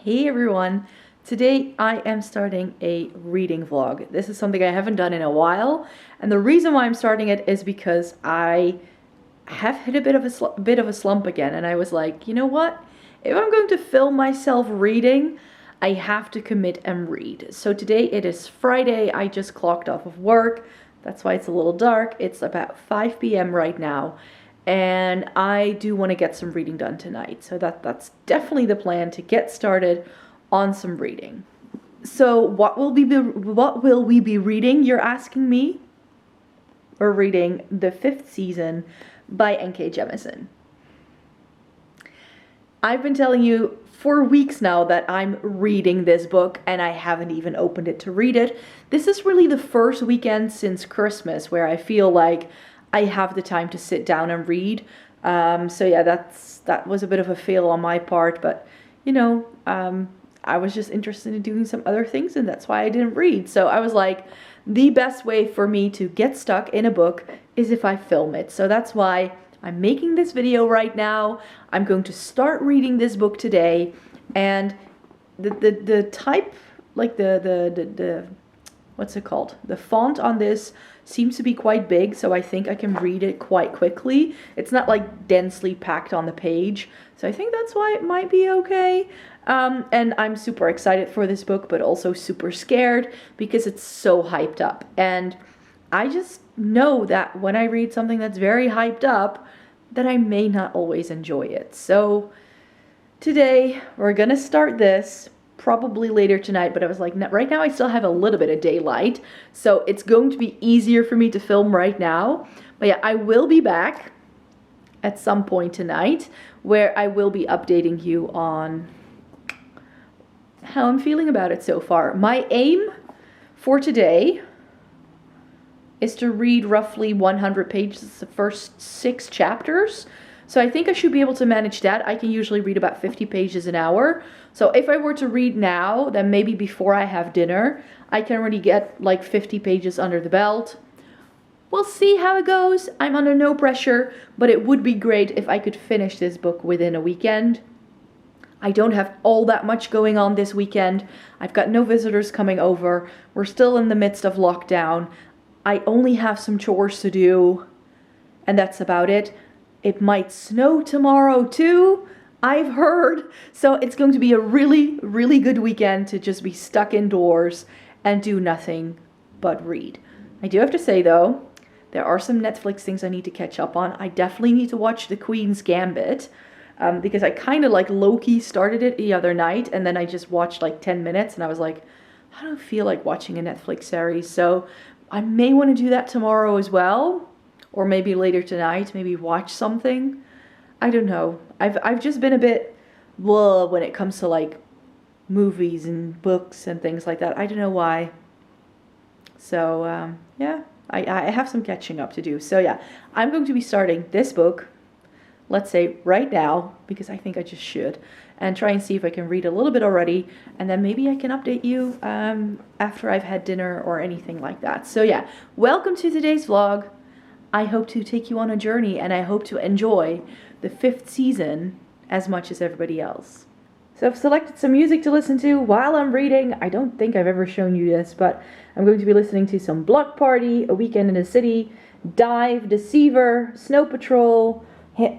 Hey everyone! Today I am starting a reading vlog. This is something I haven't done in a while, and the reason why I'm starting it is because I have hit a bit of a slump again, and I was like, you know what? If I'm going to film myself reading, I have to commit and read. So today it is Friday. I just clocked off of work. That's why it's a little dark. It's about 5 p.m. right now. And I do want to get some reading done tonight. So that's definitely the plan, to get started on some reading. So what will we be reading, you're asking me? We're reading the 5th season by N.K. Jemisin. I've been telling you for weeks now that I'm reading this book, and I haven't even opened it to read it. This is really the first weekend since Christmas where I feel like I have the time to sit down and read. So yeah, that was a bit of a fail on my part, but you know, I was just interested in doing some other things, and that's why I didn't read. So I was like, the best way for me to get stuck in a book is if I film it. So that's why I'm making this video right now. I'm going to start reading this book today, and the type, like the what's it called? The font on this seems to be quite big, so I think I can read it quite quickly. It's not like densely packed on the page, so I think that's why it might be okay. And I'm super excited for this book, but also super scared because it's so hyped up. And I just know that when I read something that's very hyped up, that I may not always enjoy it. So today we're gonna start this probably later tonight, but I was like, right now I still have a little bit of daylight, so it's going to be easier for me to film right now. But yeah, I will be back at some point tonight where I will be updating you on how I'm feeling about it so far. My aim for today is to read roughly 100 pages, the first 6 chapters. So I think I should be able to manage that. I can usually read about 50 pages an hour. So if I were to read now, then maybe before I have dinner, I can already get like 50 pages under the belt. We'll see how it goes. I'm under no pressure, but it would be great if I could finish this book within a weekend. I don't have all that much going on this weekend. I've got no visitors coming over. We're still in the midst of lockdown. I only have some chores to do, and that's about it. It might snow tomorrow too, I've heard. So it's going to be a really, really good weekend to just be stuck indoors and do nothing but read. I do have to say though, there are some Netflix things I need to catch up on. I definitely need to watch The Queen's Gambit, because I kind of like low-key started it the other night, and then I just watched like 10 minutes and I was like, I don't feel like watching a Netflix series. So I may want to do that tomorrow as well. Or maybe later tonight, maybe watch something. I don't know. I've just been a bit blah when it comes to like movies and books and things like that. I don't know why. So yeah, I have some catching up to do. So yeah, I'm going to be starting this book, let's say right now, because I think I just should, and try and see if I can read a little bit already, and then maybe I can update you after I've had dinner or anything like that. So yeah, welcome to today's vlog. I hope to take you on a journey, and I hope to enjoy the 5th season as much as everybody else. So I've selected some music to listen to while I'm reading. I don't think I've ever shown you this, but I'm going to be listening to some Block Party, A Weekend in the City, Dive, Deceiver, Snow Patrol,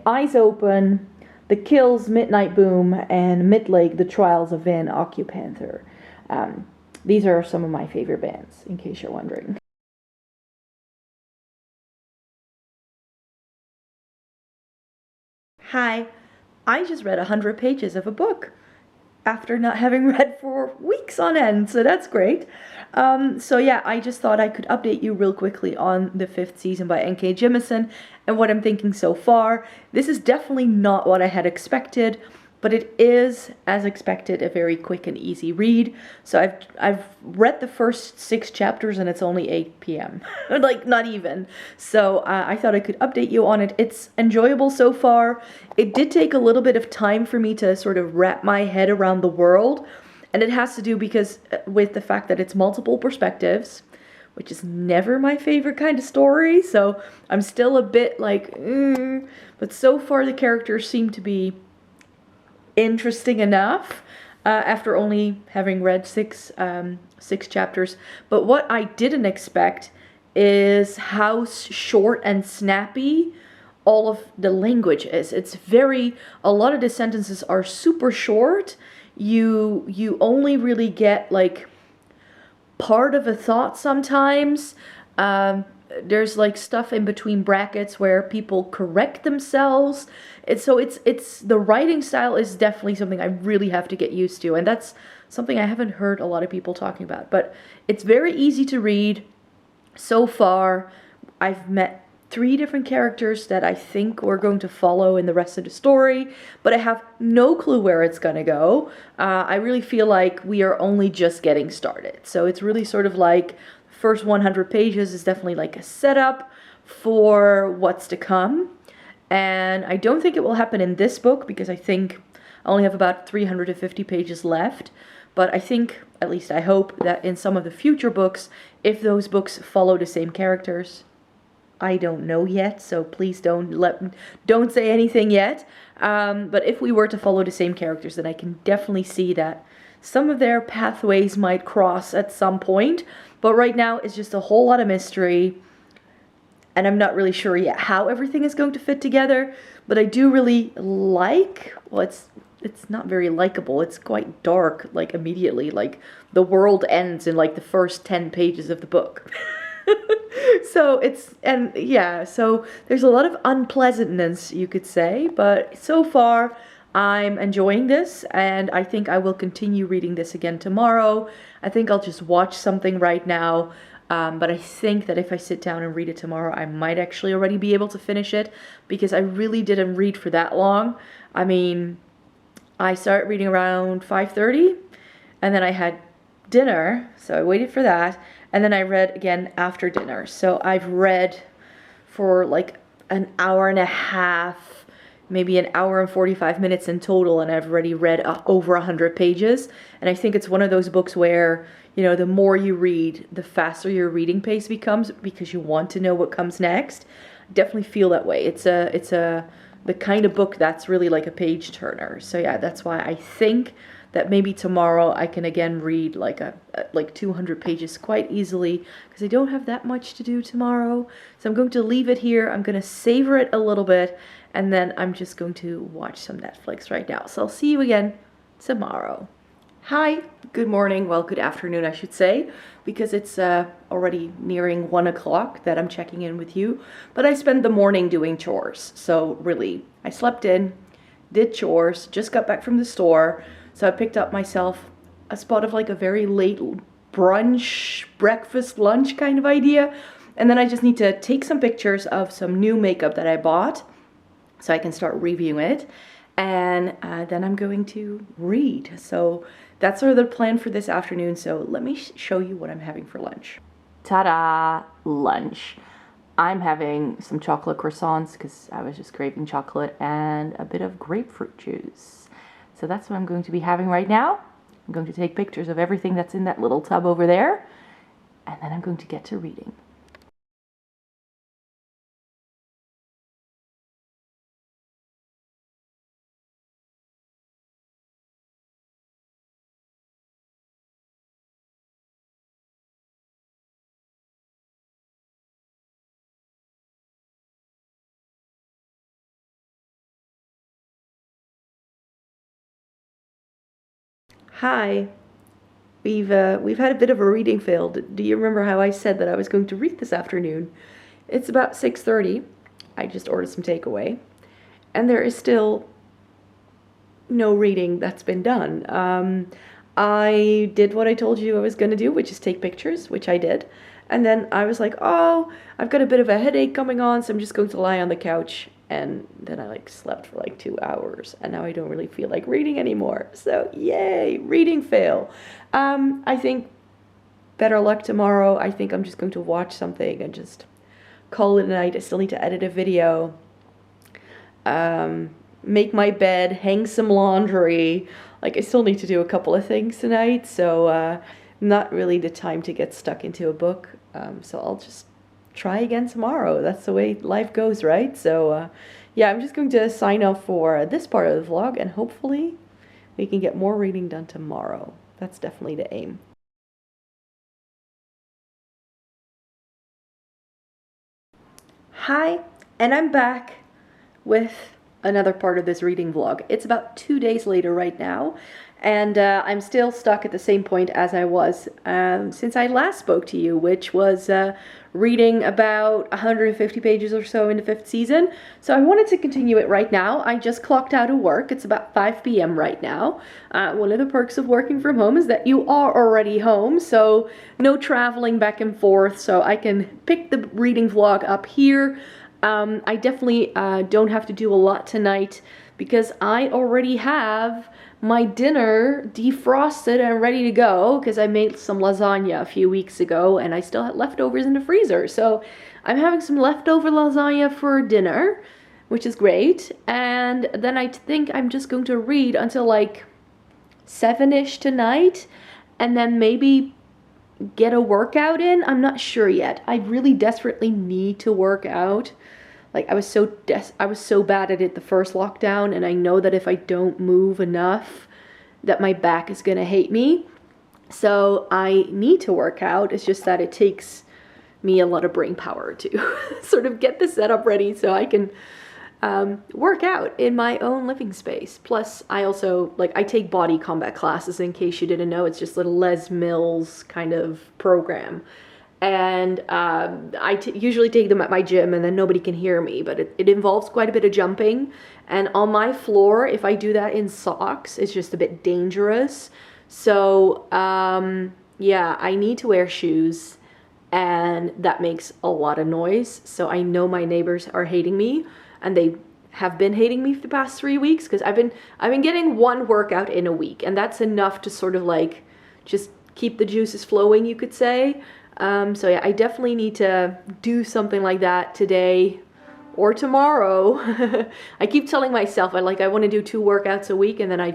Eyes Open, The Kills, Midnight Boom, and Midlake, The Trials of Van Occupanther. These are some of my favorite bands, in case you're wondering. Hi, I just read 100 pages of a book after not having read for weeks on end, so that's great. So yeah, I just thought I could update you real quickly on the 5th season by N.K. Jemisin and what I'm thinking so far. This is definitely not what I had expected, but it is, as expected, a very quick and easy read. So I've read the first 6 chapters and it's only 8 p.m. like, not even. So I thought I could update you on it. It's enjoyable so far. It did take a little bit of time for me to sort of wrap my head around the world. And it has to do with the fact that it's multiple perspectives, which is never my favorite kind of story. So I'm still a bit like, but so far the characters seem to be interesting enough. after only having read six chapters. But what I didn't expect is how short and snappy all of the language is. It's very, a lot of the sentences are super short. You only really get like part of a thought sometimes. There's like stuff in between brackets where people correct themselves. It's the writing style is definitely something I really have to get used to, and that's something I haven't heard a lot of people talking about. But it's very easy to read. So far, I've met 3 different characters that I think we're going to follow in the rest of the story, but I have no clue where it's gonna go. I really feel like we are only just getting started. So it's really sort of like first 100 pages is definitely like a setup for what's to come. And I don't think it will happen in this book because I think I only have about 350 pages left. But I think, at least I hope, that in some of the future books, if those books follow the same characters, I don't know yet, so please don't say anything yet. But if we were to follow the same characters, then I can definitely see that some of their pathways might cross at some point. But right now, it's just a whole lot of mystery, and I'm not really sure yet how everything is going to fit together. But I do really like, well, it's not very likable. It's quite dark, like immediately. Like the world ends in like the first 10 pages of the book. So so there's a lot of unpleasantness, you could say, but so far I'm enjoying this, and I think I will continue reading this again tomorrow. I think I'll just watch something right now, but I think that if I sit down and read it tomorrow, I might actually already be able to finish it, because I really didn't read for that long. I mean, I started reading around 5:30, and then I had dinner, so I waited for that, and then I read again after dinner. So I've read for like an hour and a half, maybe an hour and 45 minutes in total, and I've already read over 100 pages. And I think it's one of those books where, you know, the more you read, the faster your reading pace becomes, because you want to know what comes next. I definitely feel that way. It's the kind of book that's really like a page turner. So yeah, that's why I think that maybe tomorrow I can again read like like 200 pages quite easily, because I don't have that much to do tomorrow. So I'm going to leave it here. I'm going to savor it a little bit, and then I'm just going to watch some Netflix right now. So I'll see you again tomorrow. Hi, good morning, well, good afternoon, I should say, because it's already nearing 1 o'clock that I'm checking in with you. But I spent the morning doing chores, so really, I slept in, did chores, just got back from the store. So I picked up myself a spot of like a very late brunch, breakfast, lunch kind of idea. And then I just need to take some pictures of some new makeup that I bought so I can start reviewing it. And then I'm going to read. So that's sort of the plan for this afternoon. So let me show you what I'm having for lunch. Ta-da! Lunch. I'm having some chocolate croissants because I was just craving chocolate, and a bit of grapefruit juice. So that's what I'm going to be having right now. I'm going to take pictures of everything that's in that little tub over there, and then I'm going to get to reading. Hi. We've had a bit of a reading fail. Do you remember how I said that I was going to read this afternoon? It's about 6:30. I just ordered some takeaway, and there is still no reading that's been done. I did what I told you I was going to do, which is take pictures, which I did. And then I was like, oh, I've got a bit of a headache coming on, so I'm just going to lie on the couch. And then I like slept for like 2 hours, and now I don't really feel like reading anymore. So yay, reading fail. I think better luck tomorrow. I think I'm just going to watch something and just call it a night. I still need to edit a video, make my bed, hang some laundry. Like, I still need to do a couple of things tonight, so not really the time to get stuck into a book. So I'll just try again tomorrow. That's the way life goes, right? So yeah, I'm just going to sign off for this part of the vlog, and hopefully we can get more reading done tomorrow. That's definitely the aim. Hi, and I'm back with another part of this reading vlog. It's about 2 days later right now, and I'm still stuck at the same point as I was since I last spoke to you, which was reading about 150 pages or so in the 5th season. So I wanted to continue it right now. I just clocked out of work. It's about 5 p.m. right now. One of the perks of working from home is that you are already home, so no traveling back and forth, so I can pick the reading vlog up here. I definitely don't have to do a lot tonight because I already have my dinner defrosted and ready to go because I made some lasagna a few weeks ago and I still had leftovers in the freezer. So I'm having some leftover lasagna for dinner, which is great. And then I think I'm just going to read until like 7-ish tonight and then maybe get a workout in. I'm not sure yet. I really desperately need to work out. Like I was so bad at it the first lockdown, and I know that if I don't move enough that my back is gonna hate me. So I need to work out. It's just that it takes me a lot of brain power to sort of get the setup ready so I can work out in my own living space. Plus, I also, I take body combat classes, in case you didn't know. It's just a Les Mills kind of program. And I usually take them at my gym and then nobody can hear me, but it involves quite a bit of jumping. And on my floor, if I do that in socks, it's just a bit dangerous. So, yeah, I need to wear shoes, and that makes a lot of noise. So I know my neighbors are hating me, and they have been hating me for the past 3 weeks because I've been getting one workout in a week, and that's enough to sort of just keep the juices flowing, you could say. So yeah, I definitely need to do something like that today or tomorrow. I keep telling myself I want to do 2 workouts a week, and then I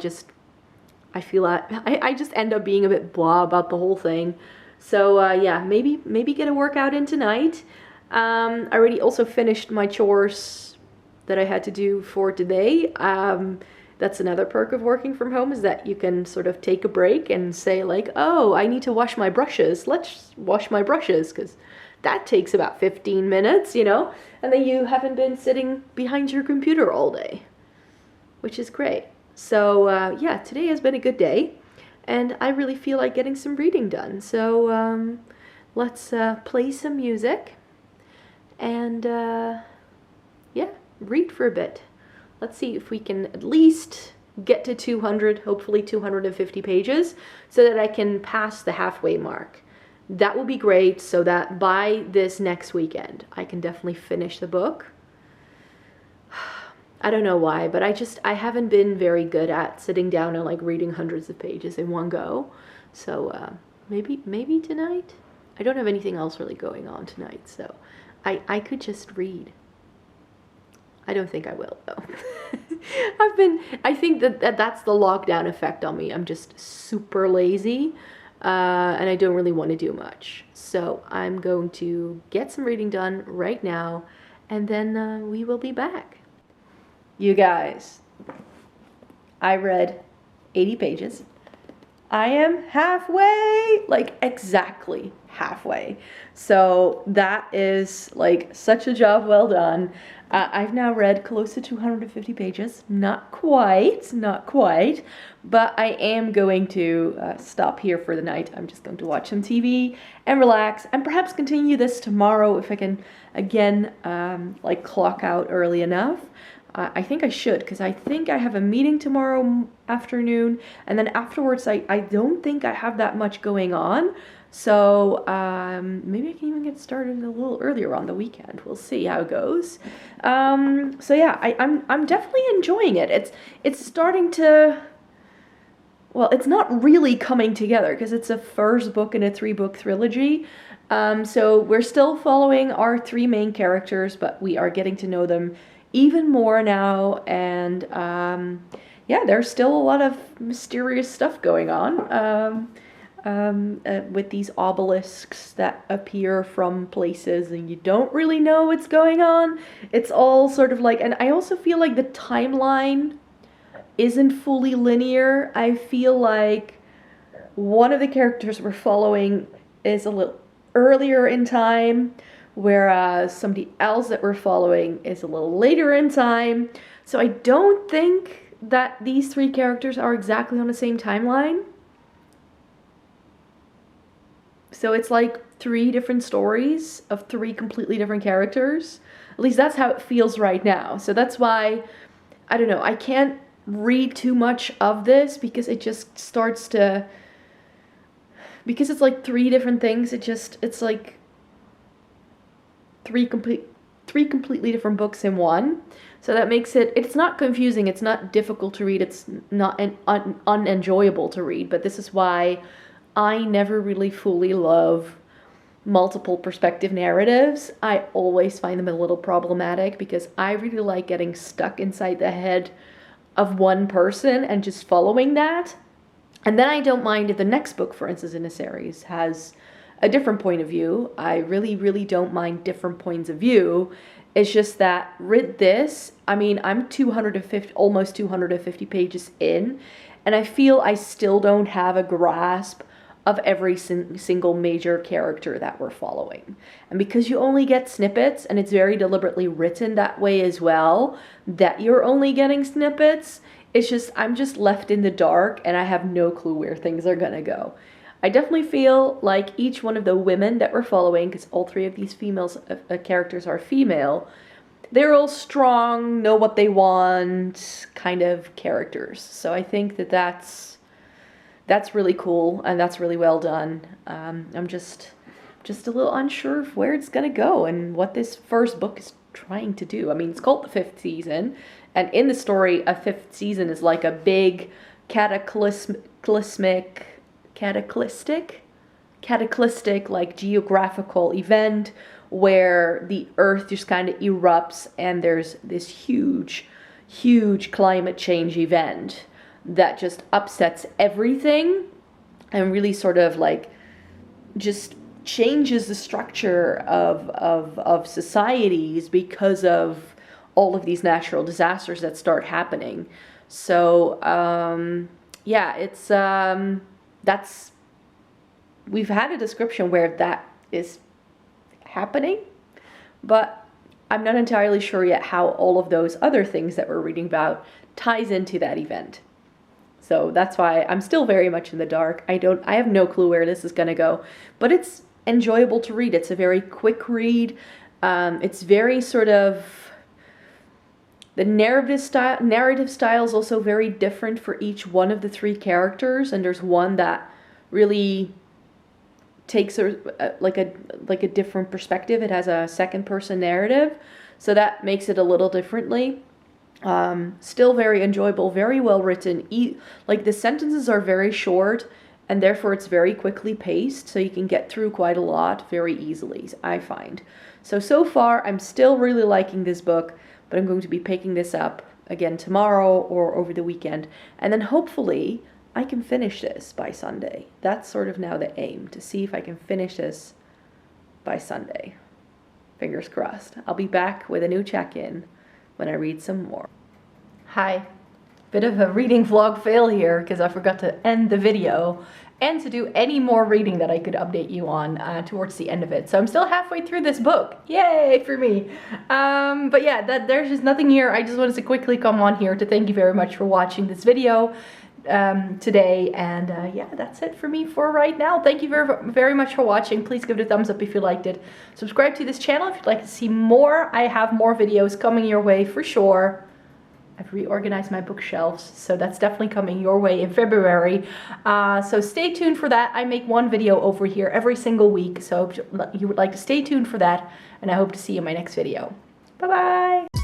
feel that I just end up being a bit blah about the whole thing. So yeah, maybe get a workout in tonight. I already also finished my chores that I had to do for today. That's another perk of working from home, is that you can sort of take a break and say oh, I need to wash my brushes. Let's wash my brushes, because that takes about 15 minutes, and then you haven't been sitting behind your computer all day, which is great. So yeah, today has been a good day, and I really feel like getting some reading done. So let's play some music and yeah, read for a bit. Let's see if we can at least get to 200, hopefully 250 pages, so that I can pass the halfway mark. That will be great, so that by this next weekend, I can definitely finish the book. I don't know why, but I haven't been very good at sitting down and reading hundreds of pages in one go. So maybe tonight? I don't have anything else really going on tonight, so I could just read. I don't think I will, though. I think that's the lockdown effect on me. I'm just super lazy, and I don't really want to do much. So I'm going to get some reading done right now, and then we will be back. You guys, I read 80 pages. I am halfway, exactly halfway. So that is such a job well done. I've now read close to 250 pages. Not quite, but I am going to stop here for the night. I'm just going to watch some TV and relax, and perhaps continue this tomorrow if I can, again, clock out early enough. I think I should, because I think I have a meeting tomorrow afternoon, and then afterwards I don't think I have that much going on. So maybe I can even get started a little earlier on the weekend. We'll see how it goes. So yeah, I'm definitely enjoying it. It's starting to, well, it's not really coming together because it's a first book in a 3-book trilogy. So we're still following our 3 main characters, but we are getting to know them even more now, and yeah, there's still a lot of mysterious stuff going on. With these obelisks that appear from places and you don't really know what's going on. It's all sort of and I also feel like the timeline isn't fully linear. I feel like one of the characters we're following is a little earlier in time, whereas somebody else that we're following is a little later in time. So I don't think that these three characters are exactly on the same timeline. So it's like three different stories of three completely different characters. At least that's how it feels right now. So that's why, I don't know, I can't read too much of this because it just starts to, because it's like three different things, it's like three completely different books in one. So that makes it's not confusing, it's not difficult to read, it's not unenjoyable to read, but this is why I never really fully love multiple perspective narratives. I always find them a little problematic because I really like getting stuck inside the head of one person and just following that. And then I don't mind if the next book, for instance, in a series has a different point of view. I really, really don't mind different points of view. It's just that with this, I mean, I'm almost 250 pages in, and I feel I still don't have a grasp of every single major character that we're following. And because you only get snippets, and it's very deliberately written that way as well, that you're only getting snippets, it's just, I'm just left in the dark and I have no clue where things are gonna go. I definitely feel like each one of the women that we're following, because all three of these characters are female, they're all strong, know what they want kind of characters. So I think that that's really cool and that's really well done. I'm just a little unsure of where it's gonna go and what this first book is trying to do. I mean, it's called the 5th season, and in the story, a 5th season is like a big cataclysmic like geographical event where the earth just kind of erupts and there's this huge climate change event that just upsets everything and really sort of like just changes the structure of societies because of all of these natural disasters that start happening. So yeah, it's that's, we've had a description where that is happening, but I'm not entirely sure yet how all of those other things that we're reading about ties into that event. So that's why I'm still very much in the dark. I have no clue where this is gonna go, but it's enjoyable to read. It's a very quick read. It's very sort of, the narrative style is also very different for each one of the three characters, and there's one that really takes like a different perspective. It has a second person narrative, so that makes it a little differently. Still very enjoyable, very well written. Like the sentences are very short and therefore it's very quickly paced, so you can get through quite a lot very easily, I find. So far I'm still really liking this book, but I'm going to be picking this up again tomorrow or over the weekend, and then hopefully I can finish this by Sunday. That's sort of now the aim, to see if I can finish this by Sunday. Fingers crossed. I'll be back with a new check-in when I read some more. Hi. Bit of a reading vlog fail here because I forgot to end the video and to do any more reading that I could update you on towards the end of it. So I'm still halfway through this book. Yay for me. But yeah, there's just nothing here. I just wanted to quickly come on here to thank you very much for watching this video today, and yeah, that's it for me for right now. Thank you very much for watching. Please give it a thumbs up if you liked it. Subscribe to this channel if you'd like to see more. I have more videos coming your way for sure. I've reorganized my bookshelves, so that's definitely coming your way in February. So stay tuned for that. I make one video over here every single week, so if you would like to stay tuned for that, and I hope to see you in my next video. Bye bye.